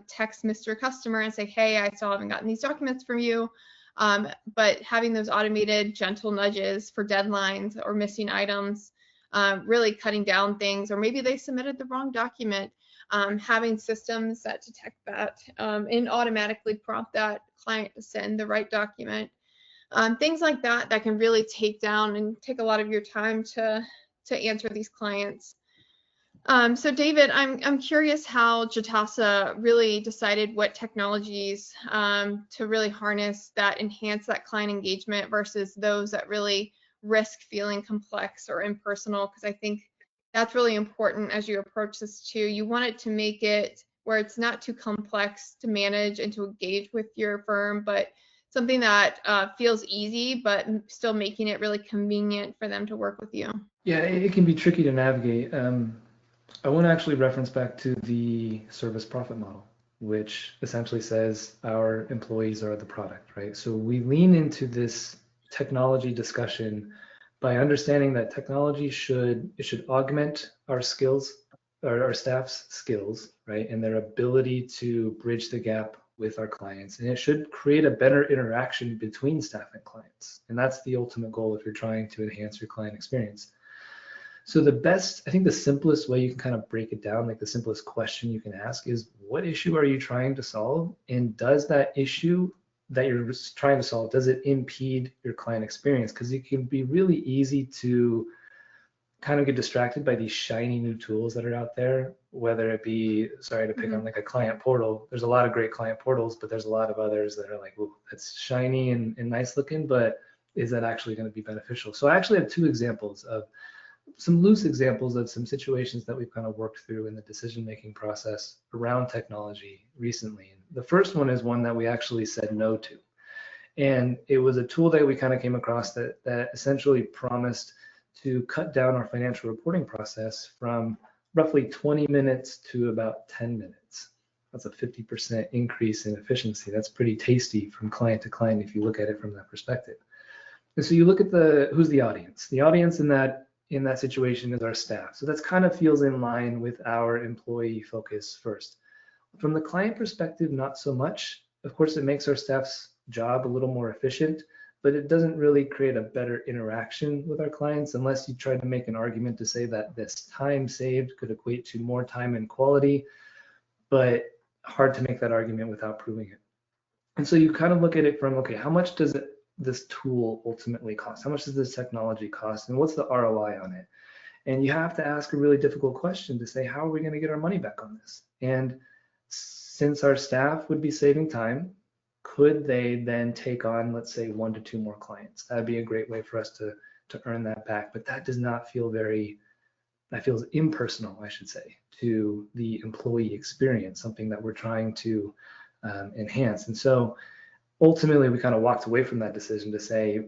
text Mr. Customer and say, hey, I still haven't gotten these documents from you. But having those automated gentle nudges for deadlines or missing items, really cutting down things, or maybe they submitted the wrong document, having systems that detect that and automatically prompt that client to send the right document. Things like that can really take down and take a lot of your time to answer these clients. So David, I'm curious how Jitasa really decided what technologies to really harness that enhance that client engagement versus those that really risk feeling complex or impersonal, because I think that's really important as you approach this too. You want it to make it where it's not too complex to manage and to engage with your firm, but something that feels easy, but still making it really convenient for them to work with you. Yeah, it can be tricky to navigate. I want to actually reference back to the service profit model, which essentially says our employees are the product, right? So we lean into this technology discussion by understanding that technology should augment our skills our staff's skills, right, and their ability to bridge the gap with our clients. And it should create a better interaction between staff and clients. And that's the ultimate goal if you're trying to enhance your client experience. So I think the simplest way you can kind of break it down, like the simplest question you can ask is, what issue are you trying to solve? And does that issue that you're trying to solve, does it impede your client experience? Because it can be really easy to kind of get distracted by these shiny new tools that are out there, whether it be, sorry to pick on like a client portal. There's a lot of great client portals, but there's a lot of others that are like, oh, that's shiny and nice looking, but is that actually going to be beneficial? So I actually have two examples of some loose examples of some situations that we've kind of worked through in the decision-making process around technology recently. The first one is one that we actually said no to. And it was a tool that we kind of came across that essentially promised to cut down our financial reporting process from roughly 20 minutes to about 10 minutes. That's a 50% increase in efficiency. That's pretty tasty from client to client if you look at it from that perspective. And so you look at who's the audience? The audience in that situation is our staff. So that's kind of feels in line with our employee focus first. From the client perspective, not so much. Of course, it makes our staff's job a little more efficient, but it doesn't really create a better interaction with our clients unless you try to make an argument to say that this time saved could equate to more time and quality, but hard to make that argument without proving it. And so you kind of look at it from, okay, how much does this tool ultimately cost? How much does this technology cost? And what's the ROI on it? And you have to ask a really difficult question to say, how are we going to get our money back on this? And since our staff would be saving time, could they then take on, let's say, 1 to 2 more clients? That'd be a great way for us to earn that back. But that does not feel that feels impersonal, I should say, to the employee experience, something that we're trying to enhance. And so ultimately, we kind of walked away from that decision to say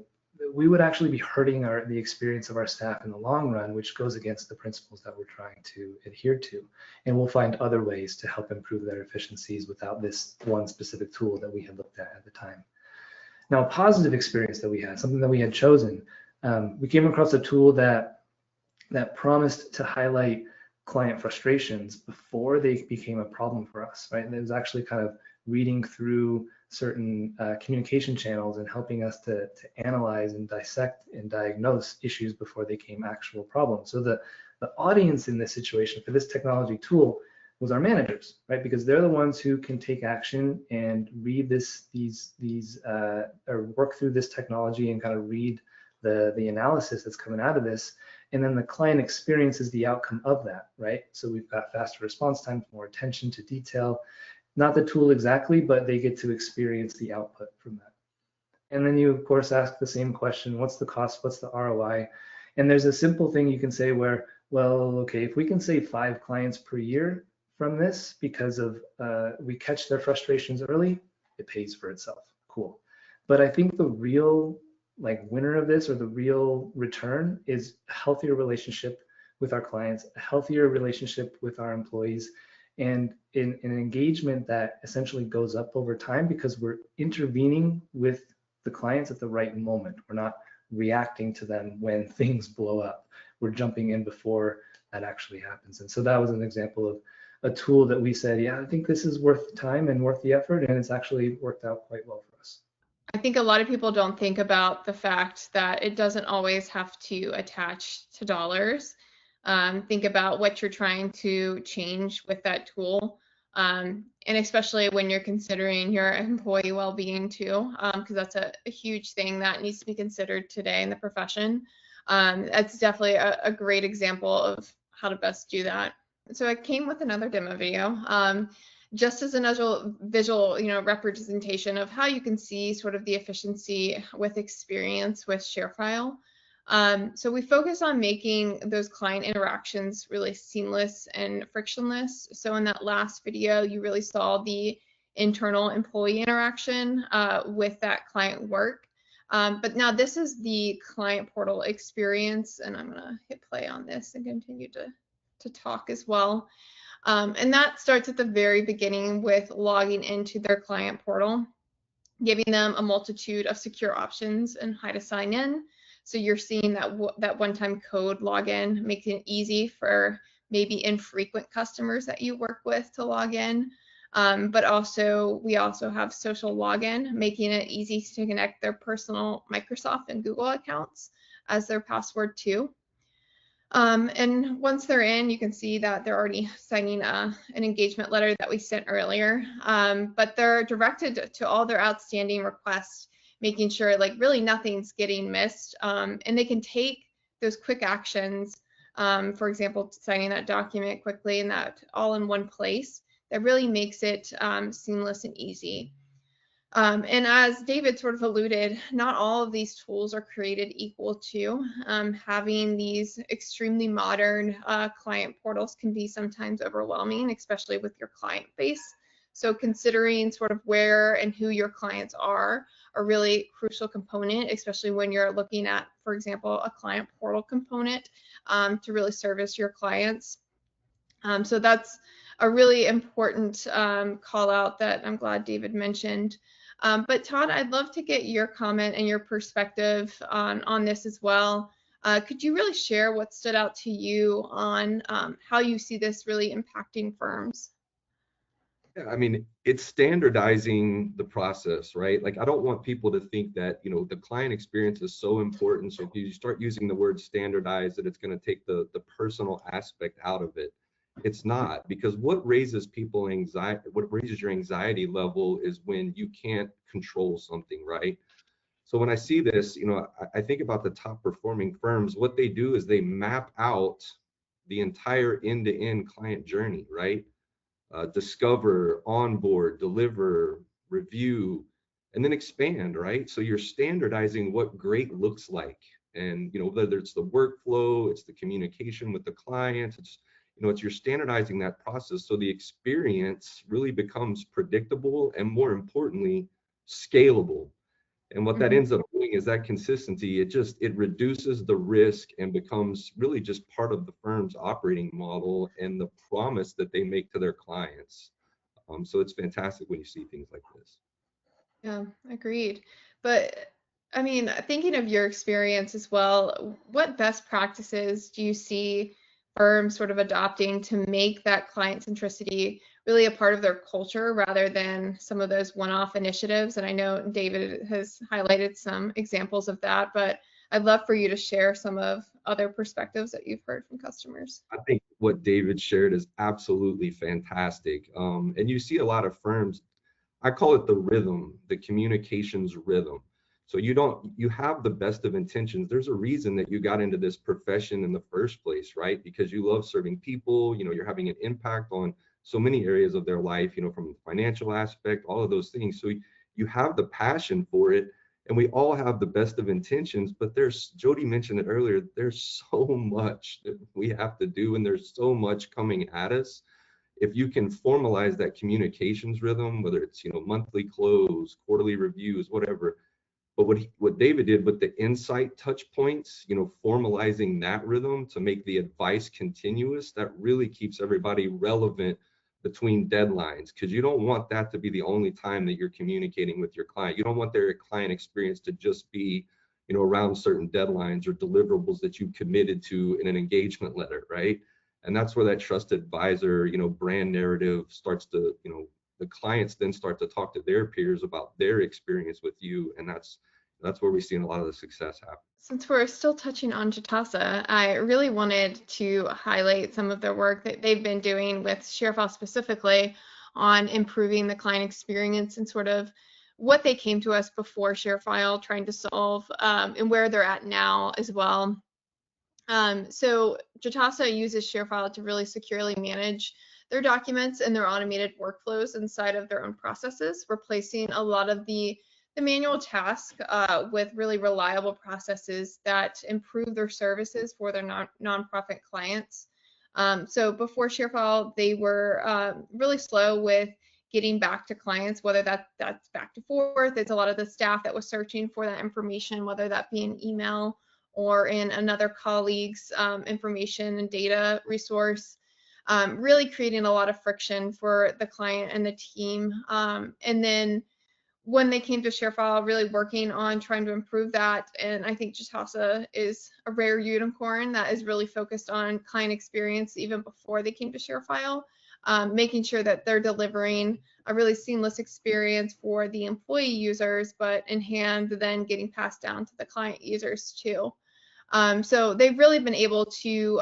we would actually be hurting the experience of our staff in the long run, which goes against the principles that we're trying to adhere to. And we'll find other ways to help improve their efficiencies without this one specific tool that we had looked at the time. Now, a positive experience that we had, something that we had chosen, we came across a tool that promised to highlight client frustrations before they became a problem for us, right? And it was actually kind of reading through certain communication channels and helping us to analyze and dissect and diagnose issues before they became actual problems. So the audience in this situation for this technology tool was our managers, right? Because they're the ones who can take action and read or work through this technology and kind of read the analysis that's coming out of this. And then the client experiences the outcome of that, right? So we've got faster response times, more attention to detail. Not the tool exactly, but they get to experience the output from that. And then you, of course, ask the same question, what's the cost, what's the ROI? And there's a simple thing you can say where, well, okay, if we can save 5 clients per year from this because of we catch their frustrations early, it pays for itself. Cool. But I think the real winner of this, or the real return, is a healthier relationship with our clients, a healthier relationship with our employees, and in an engagement that essentially goes up over time because we're intervening with the clients at the right moment. We're not reacting to them when things blow up. We're jumping in before that actually happens. And so that was an example of a tool that we said, yeah, I think this is worth the time and worth the effort, and it's actually worked out quite well for us. I think a lot of people don't think about the fact that it doesn't always have to attach to dollars. Think about what you're trying to change with that tool. And especially when you're considering your employee well-being too, because that's a huge thing that needs to be considered today in the profession. That's definitely a great example of how to best do that. So I came with another demo video, just as a visual, representation of how you can see sort of the efficiency with experience with ShareFile. So we focus on making those client interactions really seamless and frictionless. So in that last video, you really saw the internal employee interaction with that client work. But now this is the client portal experience, and I'm gonna hit play on this and continue to talk as well. And that starts at the very beginning with logging into their client portal, giving them a multitude of secure options and how to sign in. So you're seeing that one-time code login, making it easy for maybe infrequent customers that you work with to log in. But also, we also have social login, making it easy to connect their personal Microsoft and Google accounts as their password too. And once they're in, you can see that they're already signing an engagement letter that we sent earlier, but they're directed to all their outstanding requests, making sure like really nothing's getting missed, and they can take those quick actions, for example, signing that document quickly and that all in one place. That really makes it seamless and easy. And as David sort of alluded, not all of these tools are created equal to. Having these extremely modern client portals can be sometimes overwhelming, especially with your client base. So considering sort of where and who your clients are a really crucial component, especially when you're looking at, for example, a client portal component to really service your clients. So that's a really important call out that I'm glad David mentioned. But Todd, I'd love to get your comment and your perspective on this as well. Could you really share what stood out to you on how you see this really impacting firms? Yeah, I mean, it's standardizing the process, right? Like, I don't want people to think that, the client experience is so important. So if you start using the word standardize, that it's going to take the personal aspect out of it. It's not, because what raises your anxiety level is when you can't control something, right? So when I see this, I think about the top performing firms. What they do is they map out the entire end-to-end client journey, right? Discover, onboard, deliver, review, and then expand, right? So you're standardizing what great looks like. And, whether it's the workflow, it's the communication with the client, it's you're standardizing that process so the experience really becomes predictable and, more importantly, scalable. And what that ends up doing is that consistency, it reduces the risk and becomes really just part of the firm's operating model and the promise that they make to their clients. So it's fantastic when you see things like this. Yeah, agreed. But I mean, thinking of your experience as well, what best practices do you see firms sort of adopting to make that client centricity really a part of their culture rather than some of those one-off initiatives? And I know David has highlighted some examples of that, but I'd love for you to share some of other perspectives that you've heard from customers. I think what David shared is absolutely fantastic. And you see a lot of firms, I call it the rhythm, the communications rhythm. So you have the best of intentions. There's a reason that you got into this profession in the first place, right? Because you love serving people, you're having an impact on so many areas of their life, from the financial aspect, all of those things. So you have the passion for it, and we all have the best of intentions, but Jody mentioned it earlier, there's so much that we have to do, and there's so much coming at us. If you can formalize that communications rhythm, whether it's, monthly close, quarterly reviews, whatever, but what David did with the insight touch points, formalizing that rhythm to make the advice continuous, that really keeps everybody relevant between deadlines, because you don't want that to be the only time that you're communicating with your client. You don't want their client experience to just be, around certain deadlines or deliverables that you committed to in an engagement letter, right? And that's where that trusted advisor, brand narrative starts to, the clients then start to talk to their peers about their experience with you, and that's where we've seen a lot of the success happen. Since we're still touching on Jitasa, I really wanted to highlight some of the work that they've been doing with ShareFile specifically on improving the client experience and sort of what they came to us before ShareFile trying to solve, and where they're at now as well. So Jitasa uses ShareFile to really securely manage their documents and their automated workflows inside of their own processes, replacing a lot of the manual task with really reliable processes that improve their services for their nonprofit clients. So before ShareFile, they were really slow with getting back to clients, whether that's back to forth. It's a lot of the staff that was searching for that information, whether that be an email or in another colleague's information and data resource, really creating a lot of friction for the client and the team. And then when they came to ShareFile, really working on trying to improve that. And I think Jitasa is a rare unicorn that is really focused on client experience even before they came to ShareFile, making sure that they're delivering a really seamless experience for the employee users, but in hand then getting passed down to the client users too. So they've really been able to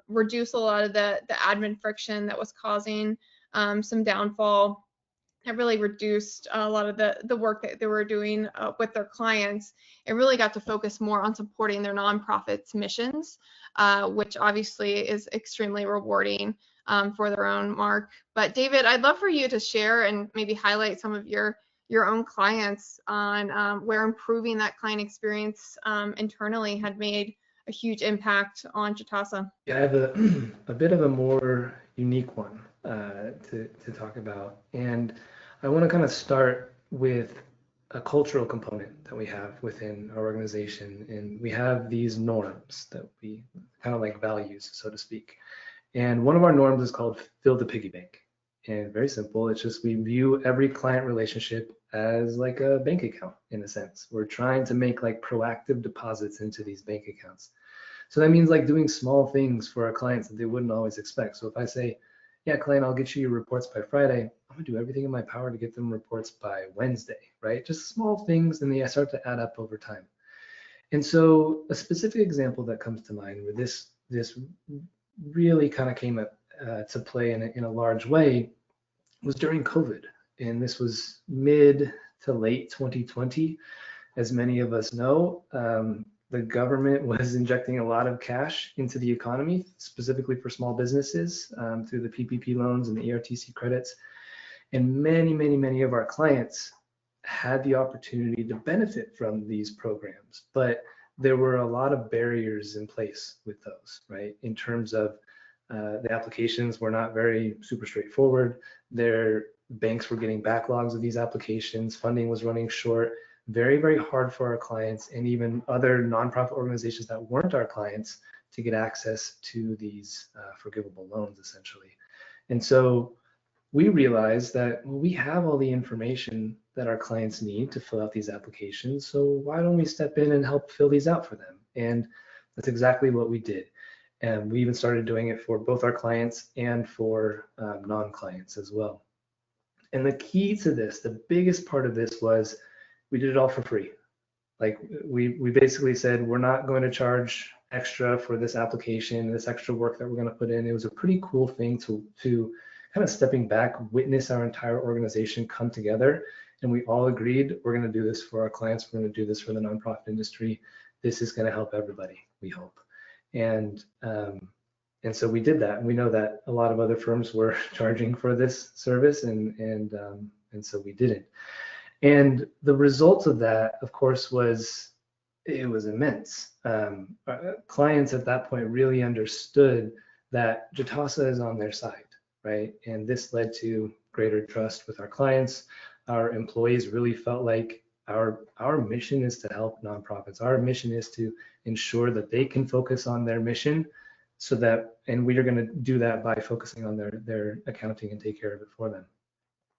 reduce a lot of the admin friction that was causing some downfall. That really reduced a lot of the work that they were doing with their clients, and really got to focus more on supporting their nonprofits' missions, which obviously is extremely rewarding for their own mark. But David, I'd love for you to share and maybe highlight some of your own clients on where improving that client experience internally had made a huge impact on Jitasa. Yeah, I have a bit of a more unique one to talk about. And I want to kind of start with a cultural component that we have within our organization. And we have these norms that we kind of like values, so to speak. And one of our norms is called fill the piggy bank. And very simple, it's just we view every client relationship as like a bank account in a sense. We're trying to make like proactive deposits into these bank accounts. So that means like doing small things for our clients that they wouldn't always expect. So if I say, yeah, client, I'll get you your reports by Friday, I'm gonna do everything in my power to get them reports by Wednesday, right? Just small things, and they start to add up over time. And so a specific example that comes to mind where this really kind of came to play in a large way was during COVID. And this was mid to late 2020. As many of us know, the government was injecting a lot of cash into the economy, specifically for small businesses through the PPP loans and the ERTC credits. And many of our clients had the opportunity to benefit from these programs, but there were a lot of barriers in place with those, right? In terms of the applications were not very super straightforward. Their banks were getting backlogs of these applications. Funding was running short. Very hard for our clients and even other nonprofit organizations that weren't our clients to get access to these forgivable loans, essentially. And so we realized that we have all the information that our clients need to fill out these applications. So why don't we step in and help fill these out for them? And that's exactly what we did. And we even started doing it for both our clients and for non-clients as well. And the key to this, the biggest part of this was we did it all for free. Like we basically said, we're not going to charge extra for this application, this extra work that we're going to put in. It was a pretty cool thing to kind of stepping back, witness our entire organization come together. And we all agreed, we're going to do this for our clients. We're going to do this for the nonprofit industry. This is going to help everybody, we hope. And so we did that. And we know that a lot of other firms were charging for this service, and so we didn't. And the result of that, of course, was immense. Clients at that point really understood that Jitasa is on their side, right? And this led to greater trust with our clients. Our employees really felt like our mission is to help nonprofits. Our mission is to ensure that they can focus on their mission, so that, and we are going to do that by focusing on their accounting and take care of it for them.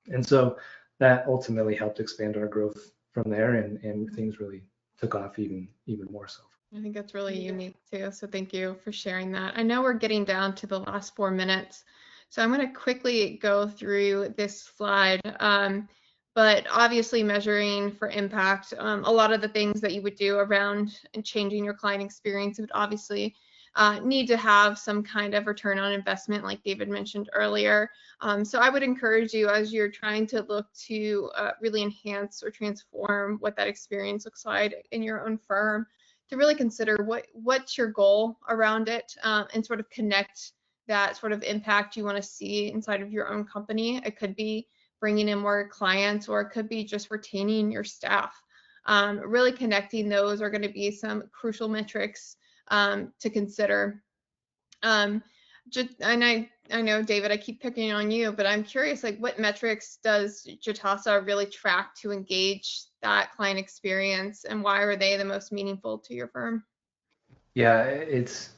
And so that ultimately helped expand our growth from there, and things really took off even more so. I think that's really unique too. So thank you for sharing that. I know we're getting down to the last 4 minutes, so I'm going to quickly go through this slide. But obviously measuring for impact, a lot of the things that you would do around changing your client experience would obviously need to have some kind of return on investment, like David mentioned earlier. So I would encourage you, as you're trying to look to really enhance or transform what that experience looks like in your own firm, to really consider what's your goal around it, and sort of connect that sort of impact you want to see inside of your own company. It could be bringing in more clients, or it could be just retaining your staff. Really connecting those are going to be some crucial metrics to consider. And I know, David, I keep picking on you, but I'm curious, like, what metrics does Jitasa really track to engage that client experience, and why are they the most meaningful to your firm? Yeah, it's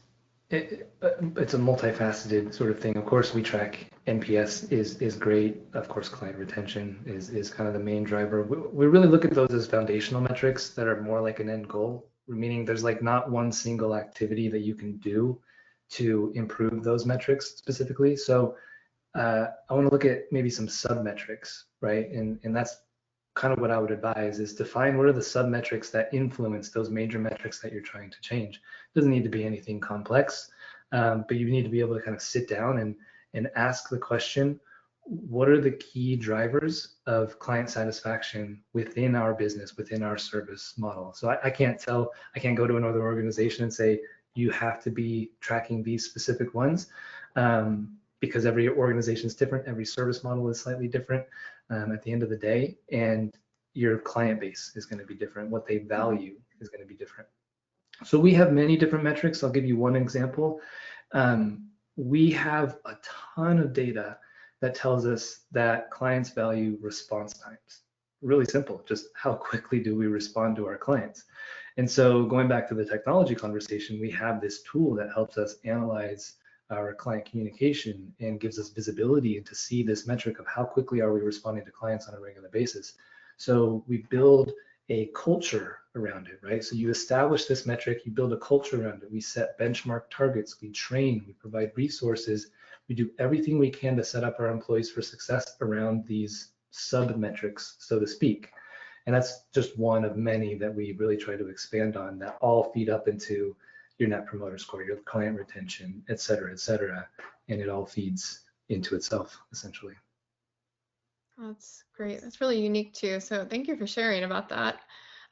It's a multifaceted sort of thing. Of course, we track NPS is great. Of course, client retention is kind of the main driver. We really look at those as foundational metrics that are more like an end goal, meaning there's like not one single activity that you can do to improve those metrics specifically. So I want to look at maybe some sub metrics, right? And that's kind of what I would advise is define what are the sub metrics that influence those major metrics that you're trying to change. It doesn't need to be anything complex, but you need to be able to kind of sit down and ask the question, what are the key drivers of client satisfaction within our business, within our service model? So I can't go to another organization and say, you have to be tracking these specific ones. Because every organization is different, every service model is slightly different at the end of the day, and your client base is going to be different. What they value is going to be different. So we have many different metrics. I'll give you one example. We have a ton of data that tells us that clients value response times. Really simple, just how quickly do we respond to our clients? And so going back to the technology conversation, we have this tool that helps us analyze our client communication and gives us visibility to see this metric of how quickly are we responding to clients on a regular basis. So we build a culture around it, right? So you establish this metric, you build a culture around it. We set benchmark targets, we train, we provide resources, we do everything we can to set up our employees for success around these sub metrics, so to speak. And that's just one of many that we really try to expand on that all feed up into your net promoter score, your client retention, et cetera, and it all feeds into itself, essentially. That's great. That's really unique too. So thank you for sharing about that.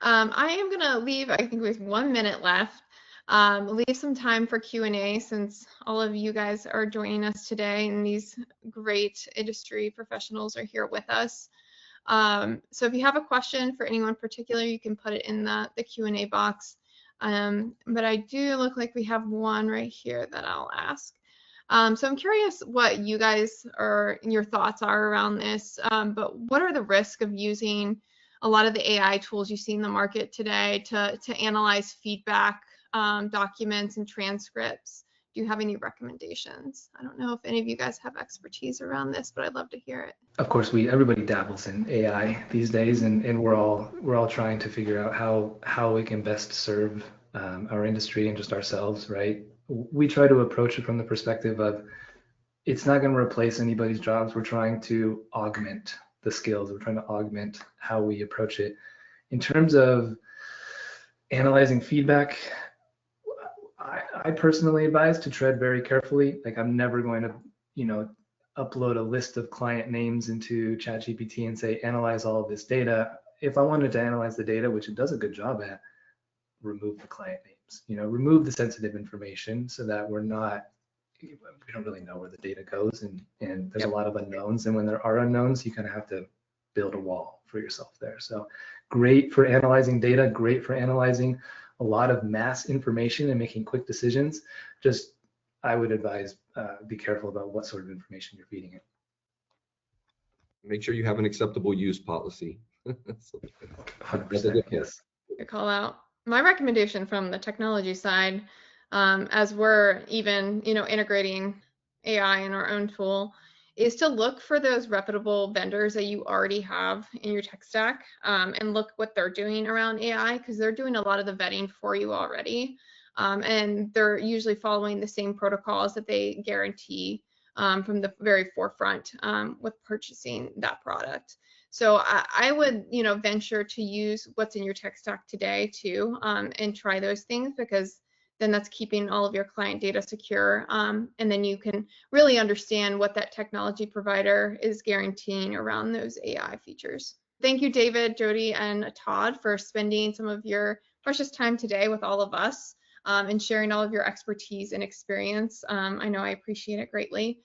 I am gonna leave, I think we have 1 minute left. Leave some time for Q&A since all of you guys are joining us today and these great industry professionals are here with us. So if you have a question for anyone particular, you can put it in the Q&A box. But I do look like we have one right here that I'll ask. So I'm curious what you guys your thoughts are around this, but what are the risks of using a lot of the AI tools you see in the market today to analyze feedback, documents and transcripts? Do you have any recommendations? I don't know if any of you guys have expertise around this, but I'd love to hear it. Of course, everybody dabbles in AI these days, and we're all trying to figure out how we can best serve our industry and just ourselves, right? We try to approach it from the perspective of it's not going to replace anybody's jobs. We're trying to augment the skills. We're trying to augment how we approach it. In terms of analyzing feedback, I personally advise to tread very carefully. Like I'm never going to, upload a list of client names into ChatGPT and say, analyze all of this data. If I wanted to analyze the data, which it does a good job at, remove the client names, remove the sensitive information so that we don't really know where the data goes and there's a lot of unknowns. And when there are unknowns, you kind of have to build a wall for yourself there. So great for analyzing data, great for analyzing a lot of mass information and making quick decisions. Just, I would advise, be careful about what sort of information you're feeding it. Make sure you have an acceptable use policy. 100%, yes. Good call out. My recommendation from the technology side, as we're even, integrating AI in our own tool, is to look for those reputable vendors that you already have in your tech stack, and look what they're doing around AI, because they're doing a lot of the vetting for you already. And they're usually following the same protocols that they guarantee from the very forefront with purchasing that product. So I would, venture to use what's in your tech stack today too, and try those things, because then that's keeping all of your client data secure. And then you can really understand what that technology provider is guaranteeing around those AI features. Thank you, David, Jody, and Todd for spending some of your precious time today with all of us and sharing all of your expertise and experience. I know I appreciate it greatly.